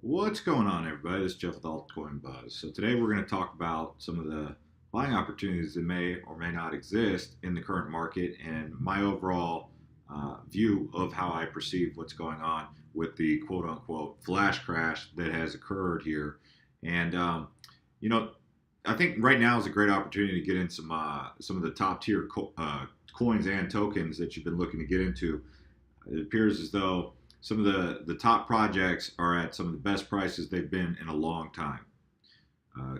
What's going on, everybody? This is Jeff with Altcoin Buzz. So today we're going to talk about some of the buying opportunities that may or may not exist in the current market and my overall view of how I perceive what's going on with the quote-unquote flash crash that has occurred here. And you know, I think right now is a great opportunity to get in some of the top tier coins and tokens that you've been looking to get into. It appears as though some of the top projects are at some of the best prices they've been in a long time,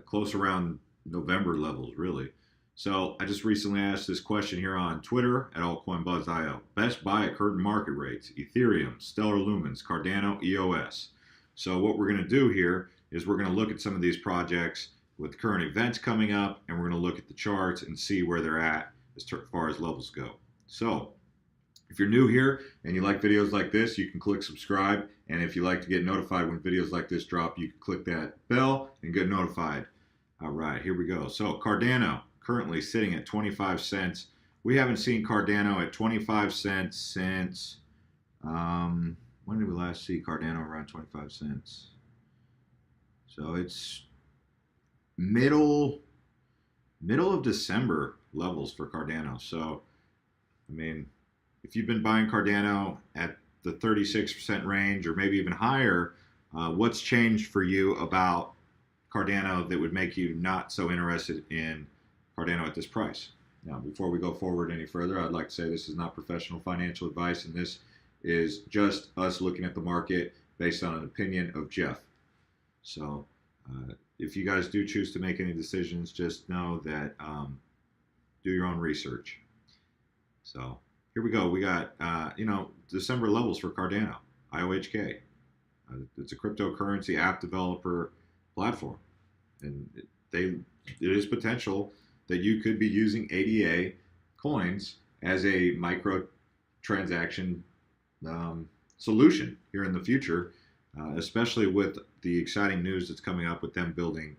close around November levels, really. So I just recently asked this question here on Twitter at altcoinbuzz.io. Best buy at current market rates: Ethereum, Stellar Lumens, Cardano, EOS. So what we're going to do here is we're going to look at some of these projects with current events coming up, and we're going to look at the charts and see where they're at as far as levels go. So if you're new here and you like videos like this, you can click subscribe. And if you like to get notified when videos like this drop, you can click that bell and get notified. All right, here we go. So Cardano currently sitting at 25 cents. We haven't seen Cardano at 25 cents since, when did we last see Cardano around 25 cents? So it's middle of December levels for Cardano. So, I mean, if you've been buying Cardano at the 36% range or maybe even higher, what's changed for you about Cardano that would make you not so interested in Cardano at this price? Now, before we go forward any further, I'd like to say this is not professional financial advice, and this is just us looking at the market based on an opinion of Jeff. So if you guys do choose to make any decisions, just know that do your own research. So here we go. We got, December levels for Cardano, IOHK. It's a cryptocurrency app developer platform. And it is potential that you could be using ADA coins as a micro transaction solution here in the future, especially with the exciting news that's coming up with them building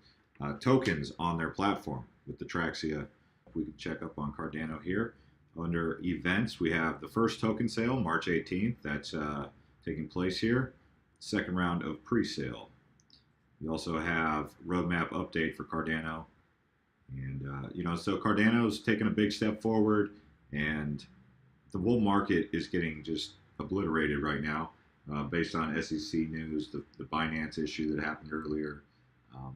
tokens on their platform with the Traxia. We can check up on Cardano here. Under events, we have the first token sale, March 18th. That's taking place here. Second round of pre-sale. We also have roadmap update for Cardano. And, so Cardano's taking a big step forward, and the whole market is getting just obliterated right now based on SEC news, the Binance issue that happened earlier.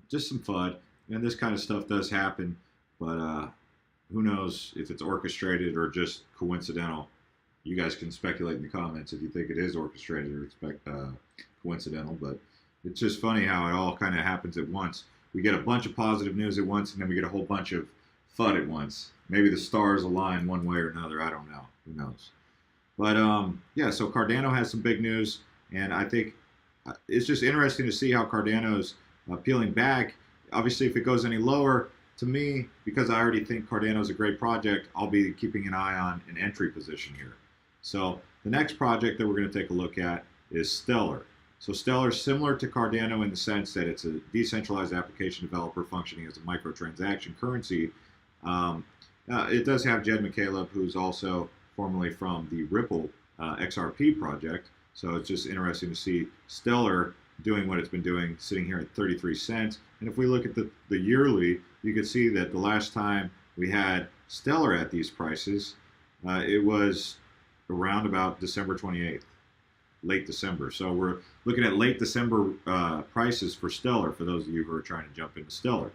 Just some FUD. And this kind of stuff does happen, but who knows if it's orchestrated or just coincidental. You guys can speculate in the comments if you think it is orchestrated or coincidental, but it's just funny how it all kind of happens at once. We get a bunch of positive news at once, and then we get a whole bunch of FUD at once. Maybe the stars align one way or another. I don't know. Who knows? But so Cardano has some big news, and I think it's just interesting to see how Cardano's peeling back. Obviously, if it goes any lower, to me, because I already think Cardano is a great project, I'll be keeping an eye on an entry position here. So the next project that we're going to take a look at is Stellar. So Stellar is similar to Cardano in the sense that it's a decentralized application developer functioning as a microtransaction currency. It does have Jed McCaleb, who's also formerly from the Ripple XRP project. So it's just interesting to see Stellar doing what it's been doing, sitting here at 33 cents. And if we look at the yearly, you can see that the last time we had Stellar at these prices, it was around about December 28th, late December. So we're looking at late December prices for Stellar, for those of you who are trying to jump into Stellar.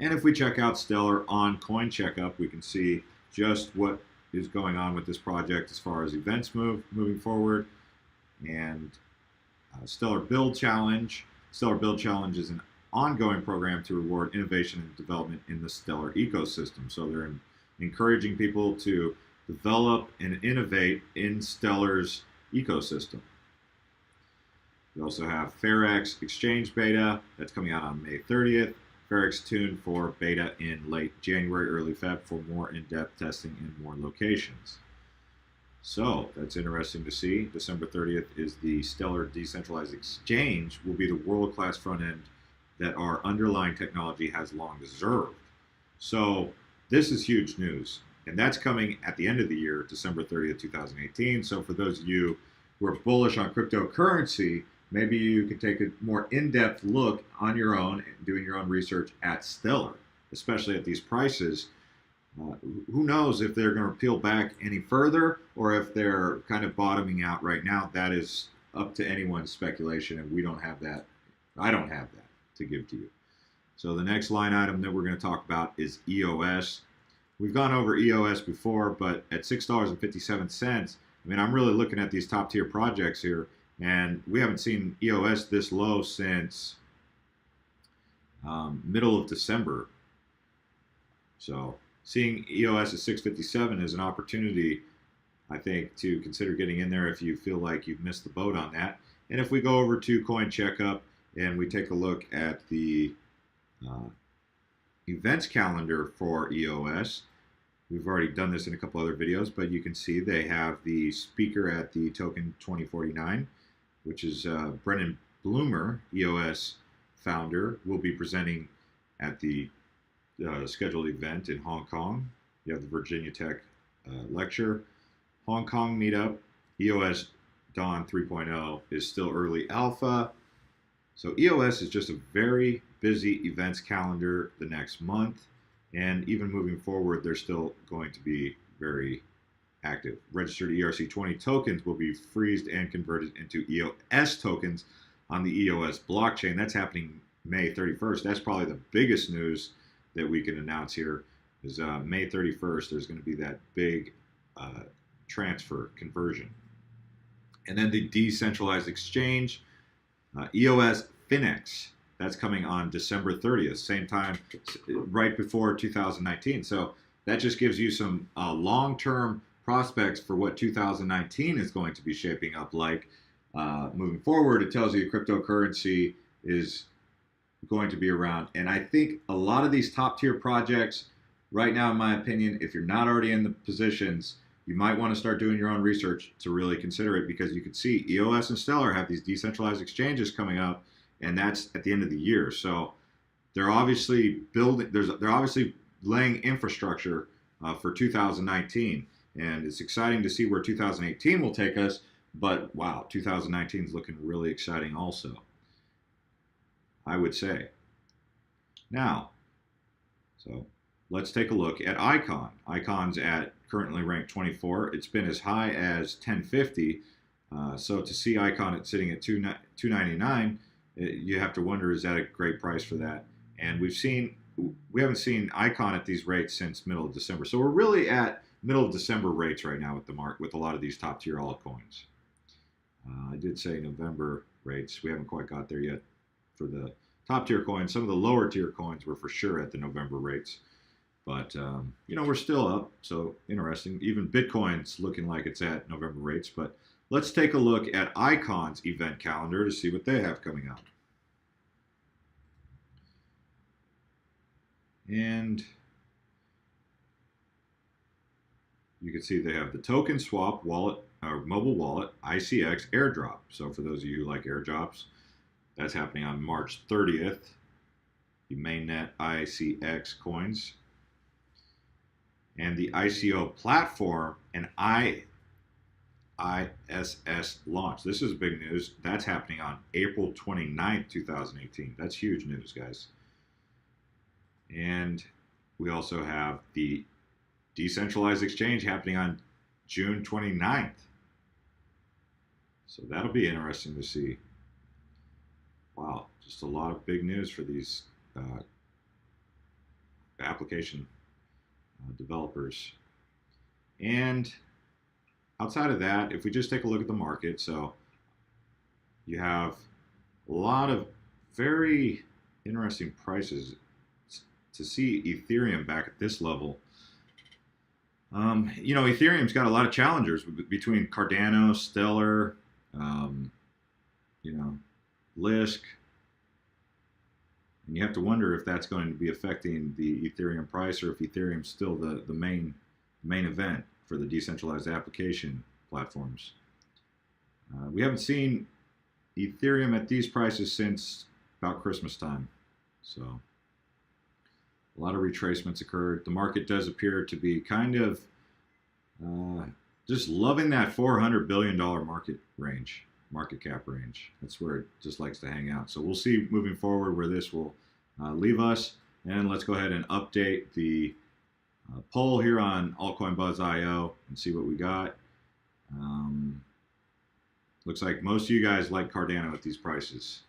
And if we check out Stellar on Coin Checkup, we can see just what is going on with this project as far as events moving forward. And Stellar Build Challenge. Stellar Build Challenge is an ongoing program to reward innovation and development in the Stellar ecosystem. So they're encouraging people to develop and innovate in Stellar's ecosystem. We also have FairX Exchange Beta that's coming out on May 30th. FairX tuned for beta in late January, early Feb for more in-depth testing in more locations. So that's interesting to see. December 30th is the Stellar Decentralized Exchange, will be the world-class front end that our underlying technology has long deserved. So this is huge news. And that's coming at the end of the year, December 30th, 2018. So for those of you who are bullish on cryptocurrency, maybe you can take a more in-depth look on your own, doing your own research at Stellar, especially at these prices. Who knows if they're going to peel back any further or if they're kind of bottoming out right now. That is up to anyone's speculation, and we don't have that. I don't have that to give to you. So the next line item that we're going to talk about is EOS. We've gone over EOS before, but at $6.57, I mean, I'm really looking at these top tier projects here, and we haven't seen EOS this low since middle of December. So seeing EOS at 657 is an opportunity, I think, to consider getting in there if you feel like you've missed the boat on that. And if we go over to Coin Checkup and we take a look at the events calendar for EOS, we've already done this in a couple other videos, but you can see they have the speaker at the token 2049, which is Brennan Bloomer, EOS founder, will be presenting at the scheduled event in Hong Kong. You have the Virginia Tech lecture. Hong Kong meetup, EOS Dawn 3.0 is still early alpha. So EOS is just a very busy events calendar the next month. And even moving forward, they're still going to be very active. Registered ERC20 tokens will be freezed and converted into EOS tokens on the EOS blockchain. That's happening May 31st. That's probably the biggest news that we can announce here is May 31st. There's going to be that big transfer conversion. And then the decentralized exchange, EOS Finex. That's coming on December 30th, same time, right before 2019. So that just gives you some long-term prospects for what 2019 is going to be shaping up like. Moving forward, it tells you cryptocurrency is going to be around. And I think a lot of these top-tier projects, right now, in my opinion, if you're not already in the positions, you might want to start doing your own research to really consider it, because you can see EOS and Stellar have these decentralized exchanges coming up, and that's at the end of the year. So they're obviously building, they're obviously laying infrastructure for 2019, and it's exciting to see where 2018 will take us. But wow, 2019 is looking really exciting also, I would say. Now, so let's take a look at Icon. Icon's at currently ranked 24. It's been as high as 1050. So to see Icon sitting at 299, you have to wonder, is that a great price for that? And we haven't seen Icon at these rates since middle of December. So we're really at middle of December rates right now with a lot of these top tier altcoins. I did say November rates. We haven't quite got there yet for the top tier coins. Some of the lower tier coins were for sure at the November rates. But, we're still up, so interesting. Even Bitcoin's looking like it's at November rates. But let's take a look at Icon's event calendar to see what they have coming up. And you can see they have the token swap wallet, or mobile wallet, ICX airdrop. So for those of you who like airdrops, that's happening on March 30th. The mainnet ICX coins. And the ICO platform and ISS launch. This is big news. That's happening on April 29th, 2018. That's huge news, guys. And we also have the decentralized exchange happening on June 29th. So that'll be interesting to see. Wow, just a lot of big news for these application developers. And outside of that, if we just take a look at the market, so you have a lot of very interesting prices. To see Ethereum back at this level, Ethereum's got a lot of challengers between Cardano, Stellar, Lisk, and you have to wonder if that's going to be affecting the Ethereum price, or if Ethereum's still the main event for the decentralized application platforms. We haven't seen Ethereum at these prices since about Christmas time, so a lot of retracements occurred. The market does appear to be kind of just loving that $400 billion market range. market cap range. That's where it just likes to hang out. So we'll see moving forward where this will leave us. And let's go ahead and update the poll here on altcoinbuzz.io and see what we got. Looks like most of you guys like Cardano at these prices.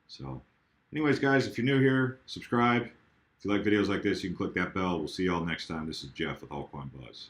So anyways, guys, if you're new here, subscribe. If you like videos like this, you can click that bell. We'll see you all next time. This is Jeff with Altcoin Buzz.